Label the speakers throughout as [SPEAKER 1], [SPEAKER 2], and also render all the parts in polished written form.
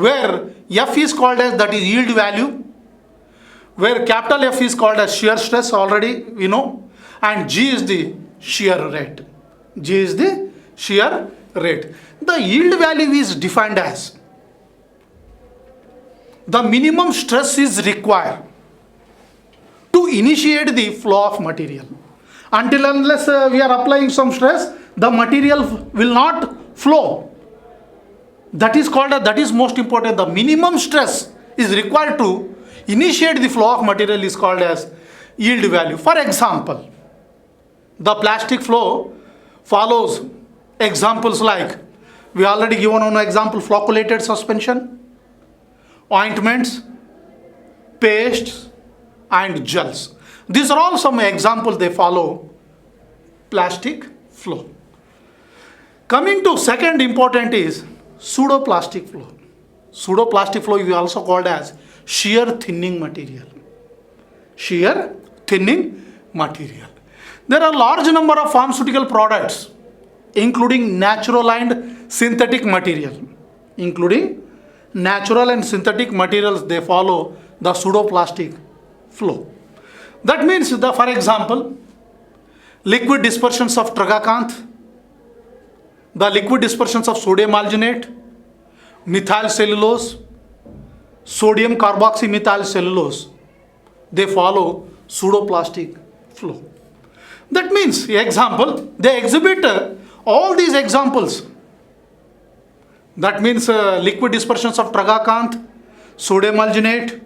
[SPEAKER 1] where F is called as, that is yield value, where capital F is called as shear stress, already we know, and G is the shear rate. G is the shear rate. The yield value is defined as the minimum stress is required to initiate the flow of material. Until unless we are applying some stress, the material will not flow. That is called, that is most important. The minimum stress is required to initiate the flow of material is called as yield value. For example, the plastic flow follows examples like, we already given one example, flocculated suspension, ointments, pastes, and gels. These are all some examples they follow plastic flow. Coming to second important is pseudoplastic flow. Pseudoplastic flow is also called as shear thinning material. Shear thinning material. There are large number of pharmaceutical products including natural and synthetic material. Including natural and synthetic materials, they follow the pseudoplastic flow. That means, for example, liquid dispersions of tragacanth, the liquid dispersions of sodium alginate, methyl cellulose, sodium carboxymethyl cellulose, they follow pseudoplastic flow. That means, example, they exhibit all these examples. That means liquid dispersions of tragacanth, sodium alginate,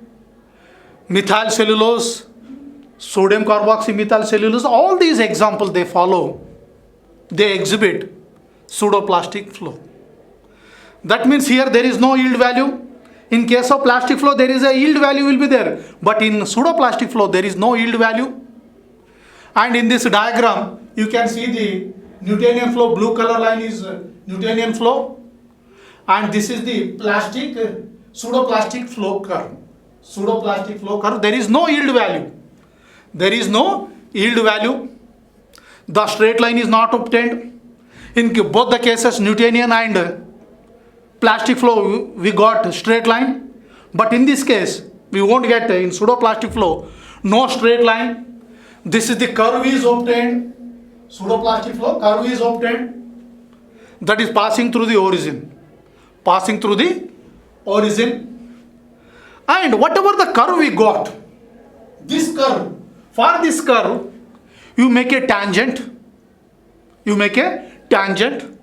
[SPEAKER 1] methyl cellulose, sodium carboxymethyl cellulose, all these examples they follow, they exhibit pseudoplastic flow. That means here there is no yield value. In case of plastic flow, there is a yield value will be there, but in pseudoplastic flow there is no yield value. And in this diagram you can see the Newtonian flow. Blue color line is Newtonian flow, and this is the plastic pseudoplastic flow curve. Pseudoplastic flow curve, there is no yield value. There is no yield value. The straight line is not obtained. In both the cases, Newtonian and plastic flow, we got straight line. But in this case, we won't get, in pseudoplastic flow, no straight line. This is the curve is obtained. Pseudoplastic flow curve is obtained. That is passing through the origin. Passing through the origin. And whatever the curve we got, this curve, for this curve, you make a tangent. You make a tangent.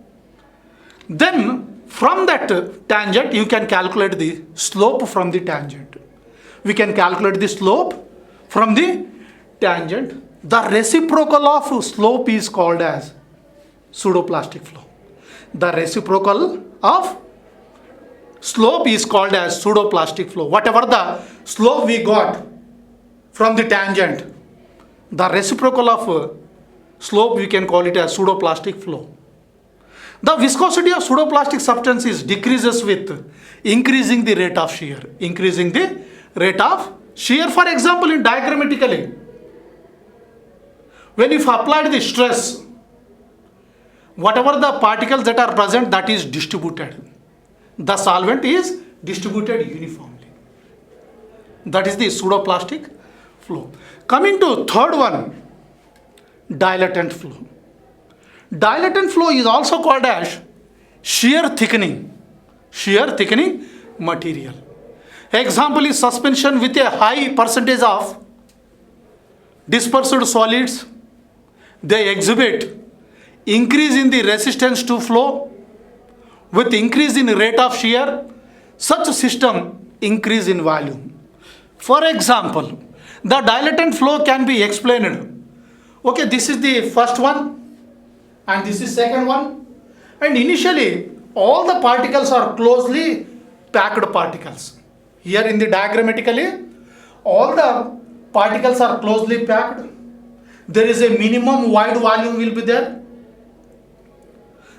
[SPEAKER 1] Then from that tangent, you can calculate the slope from the tangent. We can calculate the slope from the tangent. The reciprocal of slope is called as pseudoplastic flow. The reciprocal of slope is called as pseudoplastic flow. Whatever the slope we got from the tangent, the reciprocal of slope we can call it as pseudoplastic flow. The viscosity of pseudoplastic substances decreases with increasing the rate of shear. Increasing the rate of shear. For example, in diagrammatically, when you've applied the stress, whatever the particles that are present, that is distributed. The solvent is distributed uniformly. That is the pseudoplastic flow. Coming to third one, dilatant flow. Dilatant flow is also called as shear thickening. Shear thickening material. Example is suspension with a high percentage of dispersed solids. They exhibit increase in the resistance to flow with increase in rate of shear. Such system increase in volume. For example, the dilatant flow can be explained. Okay, this is the first one and this is second one, and initially all the particles are closely packed particles. Here in the diagrammatically, all the particles are closely packed. There is a minimum wide volume will be there.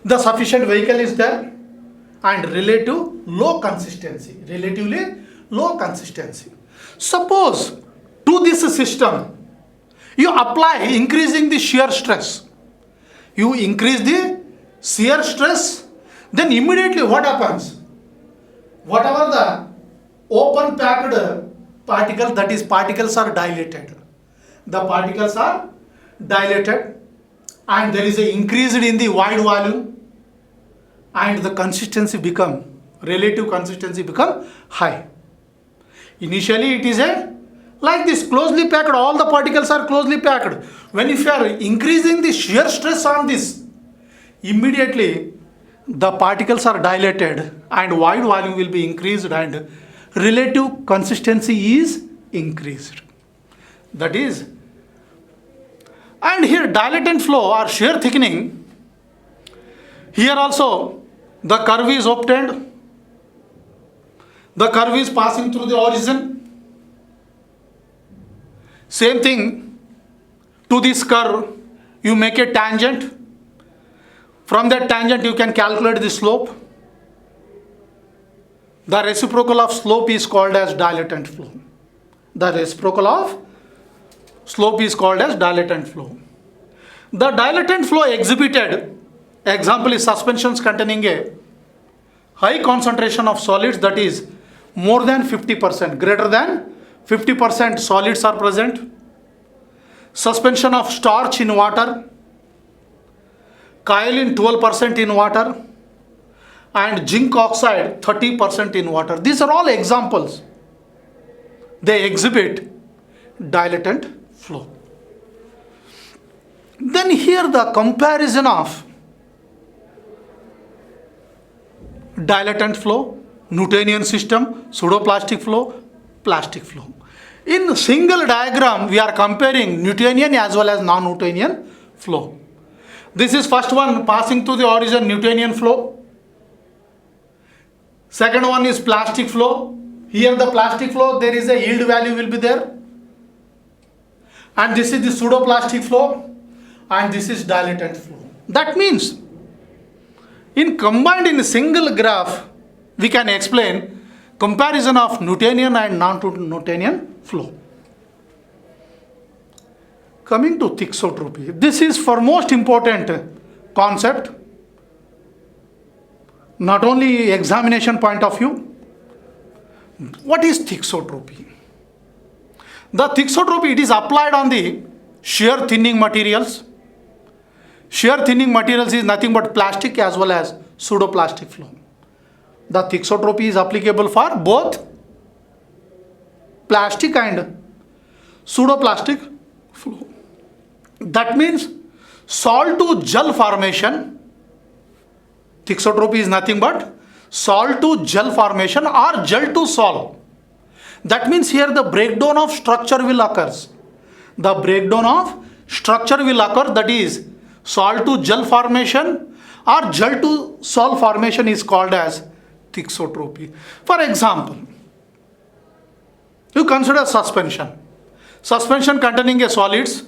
[SPEAKER 1] The sufficient vehicle is there, and relatively low consistency. Suppose to this system you apply increasing the shear stress. You increase the shear stress, then immediately what happens? whatever the open packed particles, that is particles are dilated. The particles are dilated and there is a increase in the wide volume and the consistency become, relative consistency become high. Initially it is a like this closely packed, all the particles are closely packed. When if you are increasing the shear stress on this, immediately the particles are dilated and wide volume will be increased and relative consistency is increased. That is, and here dilatant flow or shear thickening, here also the curve is obtained, the curve is passing through the origin. Same thing, to this curve you make a tangent. From that tangent you can calculate the slope. The reciprocal of slope is called as dilatant flow. The reciprocal of slope is called as dilatant flow. The dilatant flow exhibited, example is suspensions containing a high concentration of solids, that is more than 50%, greater than 50% solids are present. Suspension of starch in water, kaolin 12% in water, and zinc oxide 30% in water. These are all examples. They exhibit dilatant flow. Then here the comparison of dilatant flow, Newtonian system, pseudoplastic flow, plastic flow. In single diagram we are comparing Newtonian as well as non-Newtonian flow. This is first one passing through the origin, Newtonian flow. Second one is plastic flow. Here the plastic flow, there is a yield value will be there. And this is the pseudoplastic flow. And this is dilatant flow. That means, in combined in a single graph, we can explain comparison of Newtonian and non-Newtonian flow. Coming to thixotropy, this is for most important concept, not only examination point of view. What is thixotropy? The thixotropy, it is applied on the shear thinning materials. Shear thinning materials is nothing but plastic as well as pseudoplastic flow. The thixotropy is applicable for both plastic and pseudoplastic flow. That means salt to gel formation. Thixotropy is nothing but salt to gel formation or gel to sol. That means here the breakdown of structure will occur. The breakdown of structure will occur, that is salt to gel formation or gel to sol formation is called as thixotropy. For example, you consider suspension. Suspension containing a solids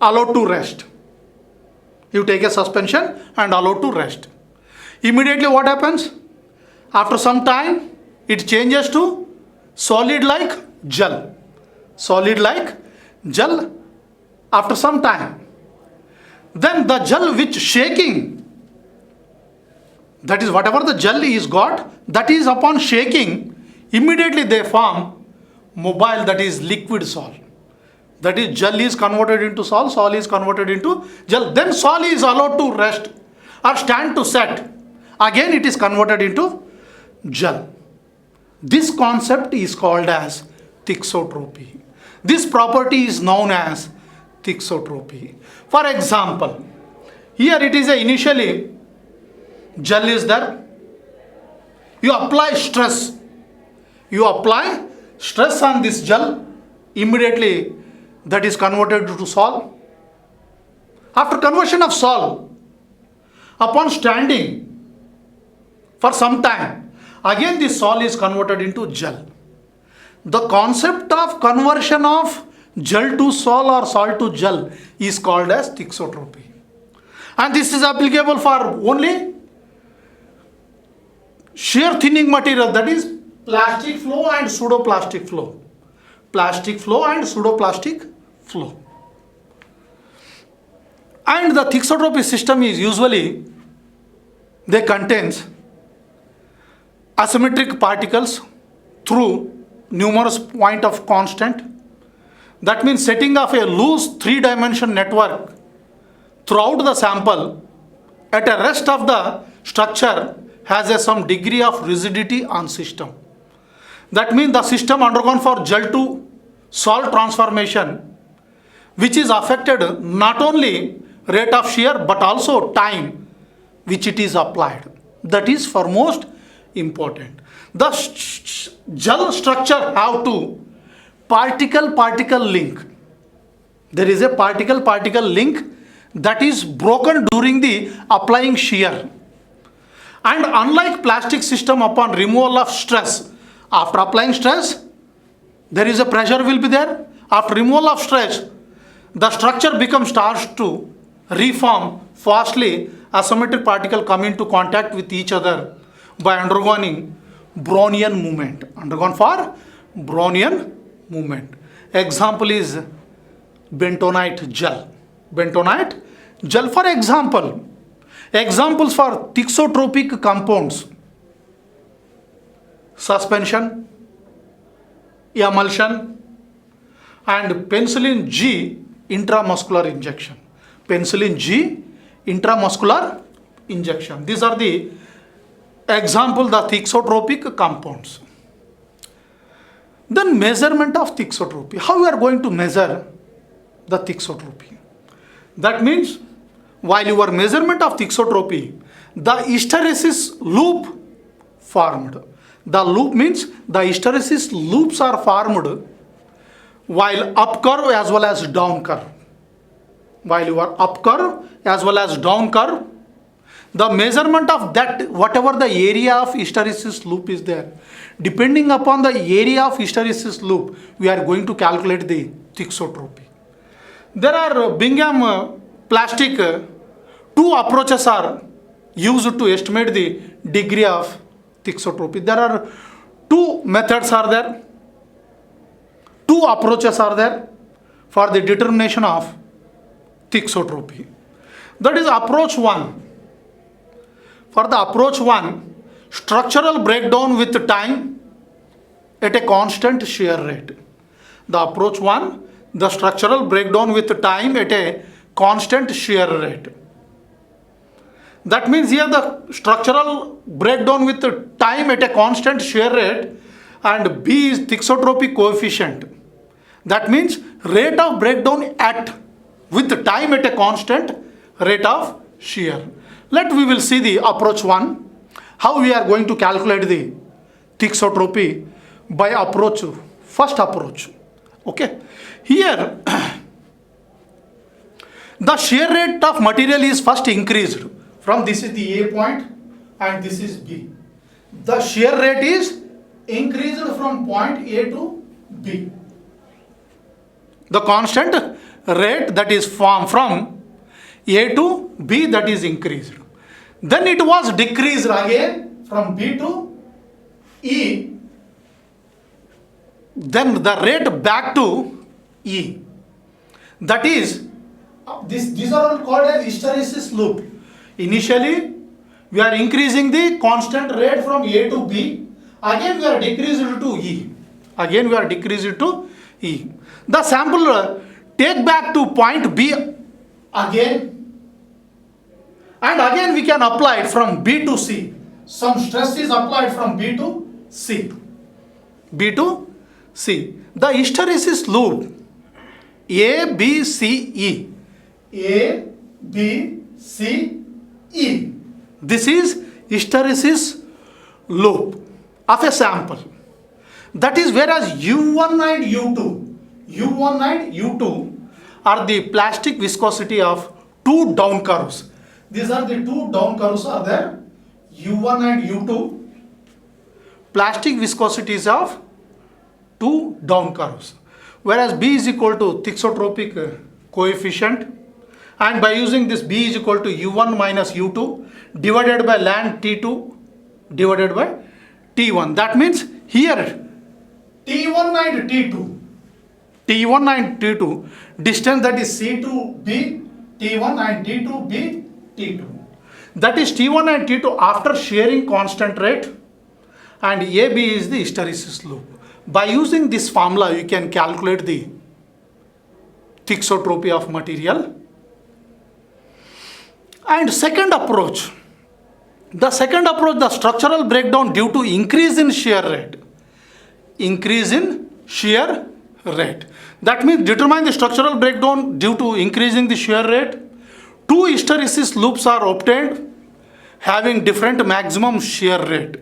[SPEAKER 1] allowed to rest. You take a suspension and allowed to rest. Immediately what happens? After some time, it changes to solid like gel. Solid like gel after some time. Then the gel which shaking, that is whatever the gel is got, that is upon shaking, immediately they form mobile, that is liquid sol. That is gel is converted into sol, sol is converted into gel. Then sol is allowed to rest or stand to set. Again it is converted into gel. This concept is called as thixotropy. This property is known as thixotropy. For example, here it is initially gel is there. You apply stress. You apply stress on this gel, immediately that is converted to sol. After conversion of sol, upon standing for some time, again this sol is converted into gel. The concept of conversion of gel to sol or sol to gel is called as thixotropy. And this is applicable for only shear thinning material, that is plastic flow and pseudoplastic flow. Plastic flow and pseudoplastic flow. And the thixotropy system is usually, they contains asymmetric particles through numerous point of constant. That means setting of a loose three-dimension network throughout the sample at a rest of the structure has some degree of rigidity on system. That means the system undergone for gel to solid transformation, which is affected not only rate of shear but also time which it is applied. That is for most important. The gel structure have to particle-particle link. There is a particle-particle link that is broken during the applying shear. And unlike plastic system, upon removal of stress, after applying stress, there is a pressure will be there. After removal of stress, the structure starts to reform fastly. Asymmetric particle come into contact with each other by undergoing Brownian movement. Undergone for Brownian movement. Example is bentonite gel. Bentonite gel, for example. Examples for thixotropic compounds: suspension, emulsion, and penicillin G intramuscular injection. Penicillin G intramuscular injection. These are the example, the thixotropic compounds. Then measurement of thixotropy. How we are going to measure the thixotropy? That means while your measurement of thixotropy, the hysteresis loop formed. The loop means the hysteresis loops are formed while up curve as well as down curve. While you are up curve as well as down curve, the measurement of that, whatever the area of hysteresis loop is there, depending upon the area of hysteresis loop, we are going to calculate the thixotropy. There are Bingham plastic, two approaches are used to estimate the degree of thixotropy. There are two methods are there, two approaches are there for the determination of thixotropy. That is approach 1. For the approach 1, structural breakdown with time at a constant shear rate. The approach 1, the structural breakdown with time at a constant shear rate. That means here the structural breakdown with time at a constant shear rate, and B is thixotropy coefficient. That means rate of breakdown at with time at a constant rate of shear. We will see the approach 1, how we are going to calculate the thixotropy by approach, first approach. Okay. Here, the shear rate of material is first increased. From this is the A point and this is B. The shear rate is increased from point A to B. The constant rate that is formed from A to B, that is increased. Then it was decreased again from B to E. Then the rate back to E. That is, these are all called as hysteresis loop. Initially, we are increasing the constant rate from A to B. Again, we are decreased to E. Again, we are decreased to E. The sample take back to point B again. And again we can apply it from B to C. Some stress is applied from B to C. B to C. The hysteresis loop A, B, C, E. A, B, C, E. This is hysteresis loop of a sample. That is, whereas U1 and U1 and U2 are the plastic viscosity of two down curves. These are the two down curves are there, U1 and U2. Plastic viscosities of two down curves. Whereas B is equal to thixotropic coefficient, and by using this B is equal to U1 minus U2 divided by ln T2 divided by T1. That means here T1 and T2, distance, that is C to B, T1 and T to B, T2. That is T1 and T2 after shearing constant rate and AB is the hysteresis loop. By using this formula, you can calculate the thixotropy of material. And second approach, the structural breakdown due to increase in shear rate. Increase in shear rate. That means determine the structural breakdown due to increasing the shear rate. Two hysteresis loops are obtained having different maximum shear rate.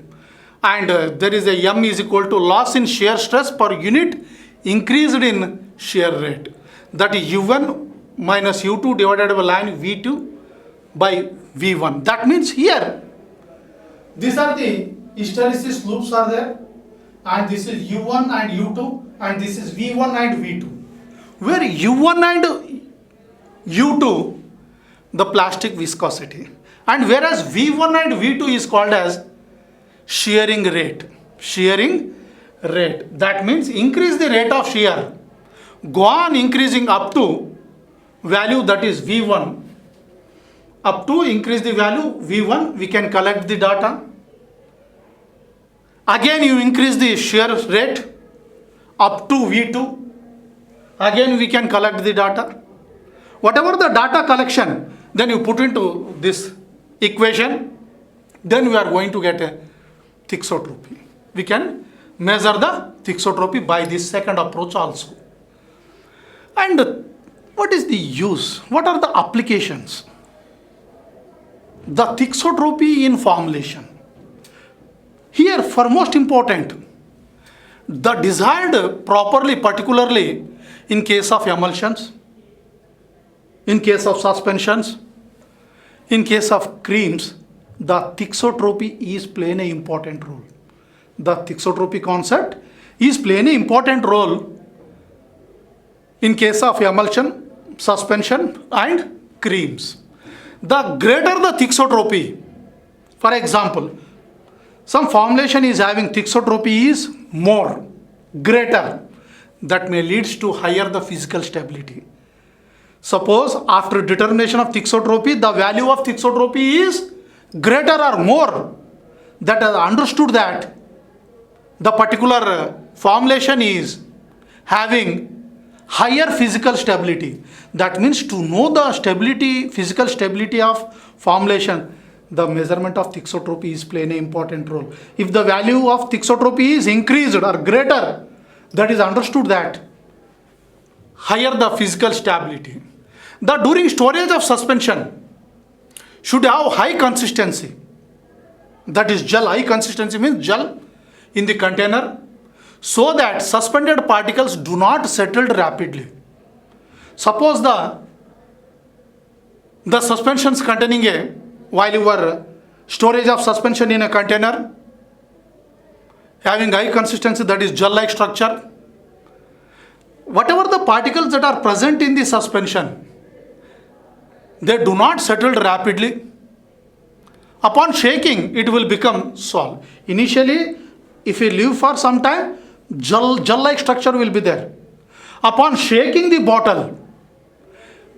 [SPEAKER 1] And there is a M is equal to loss in shear stress per unit increased in shear rate. That is U1 minus U2 divided by line V2 by V1. That means here, these are the hysteresis loops are there, and this is U1 and U2, and this is V1 and V2. Where U1 and U2, the plastic viscosity, and whereas V1 and V2 is called as shearing rate. Shearing rate. That means increase the rate of shear. Go on increasing up to value that is V1. Up to increase the value V1, we can collect the data. Again you increase the shear rate up to V2. Again we can collect the data. Whatever the data collection, then you put into this equation, then we are going to get a thixotropy. We can measure the thixotropy by this second approach also. And what is the use? What are the applications? The thixotropy in formulation. Here, for most important, the desired properly, particularly in case of emulsions, in case of suspensions, in case of creams, the thixotropy is playing an important role. The thixotropy concept is playing an important role in case of emulsion, suspension and creams. The greater the thixotropy, for example, some formulation is having thixotropy is more, greater, that may leads to higher the physical stability. Suppose after determination of thixotropy, the value of thixotropy is greater or more, that is understood that the particular formulation is having higher physical stability. That means to know the stability, physical stability of formulation, the measurement of thixotropy is playing an important role. If the value of thixotropy is increased or greater, that is understood that higher the physical stability. The during storage of suspension should have high consistency. That is gel. High consistency means gel in the container, so that suspended particles do not settle rapidly. Suppose the suspensions containing while you were storage of suspension in a container having high consistency, that is gel-like structure, whatever the particles that are present in the suspension, they do not settle rapidly. Upon shaking, it will become solid. Initially, if you leave for some time, gel-like structure will be there. Upon shaking the bottle,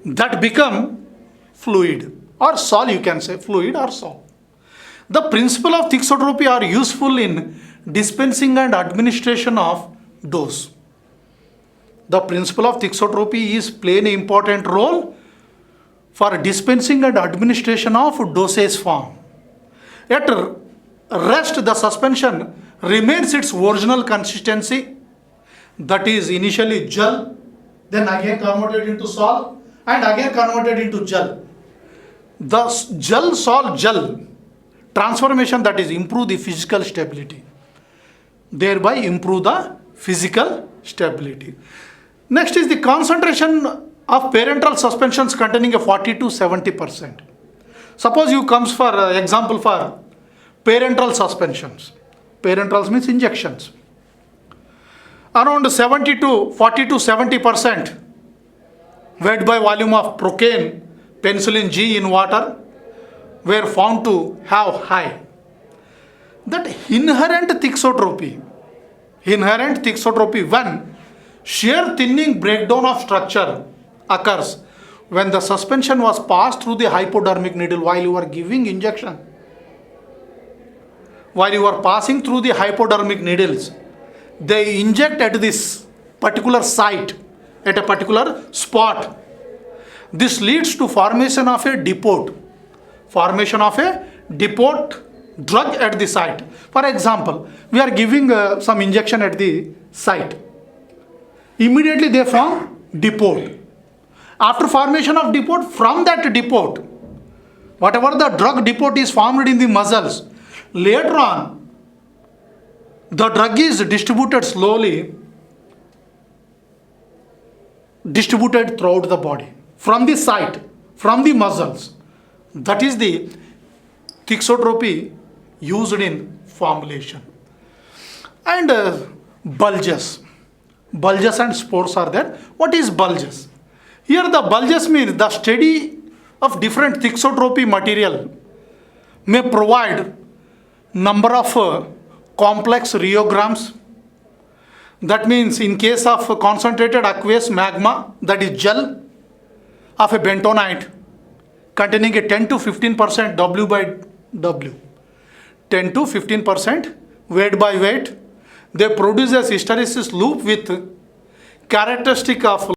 [SPEAKER 1] that become fluid or sol, you can say fluid or sol. The principle of thixotropy are useful in dispensing and administration of dose. The principle of thixotropy is playing an important role for dispensing and administration of dosage form. At rest, the suspension remains its original consistency, that is initially gel, then again converted into sol, and again converted into gel. The gel sol gel transformation, that is improve the physical stability, thereby improve the physical stability. Next is the concentration of parenteral suspensions containing a 40 to 70%. Suppose you comes for example for parenteral suspensions. Parenterals means injections. Around 40 to 70% weight by volume of procaine, penicillin G in water were found to have high. That inherent thixotropy when shear thinning breakdown of structure occurs when the suspension was passed through the hypodermic needle while you are giving injection. while you are passing through the hypodermic needles, they inject at this particular site, at a particular spot. This leads to formation of a depot, drug at the site. For example, we are giving some injection at the site. Immediately they form depot. After formation of depot, from that depot, whatever the drug depot is formed in the muscles, later on, the drug is distributed slowly, distributed throughout the body, from the site, from the muscles. That is the thixotropy used in formulation. And bulges and spores are there. What is bulges? Here the bulges means the study of different thixotropy material may provide number of complex rheograms. That means in case of concentrated aqueous magma, that is gel of a bentonite containing a 10 to 15% W by W, 10 to 15% weight by weight, they produce a hysteresis loop with characteristic of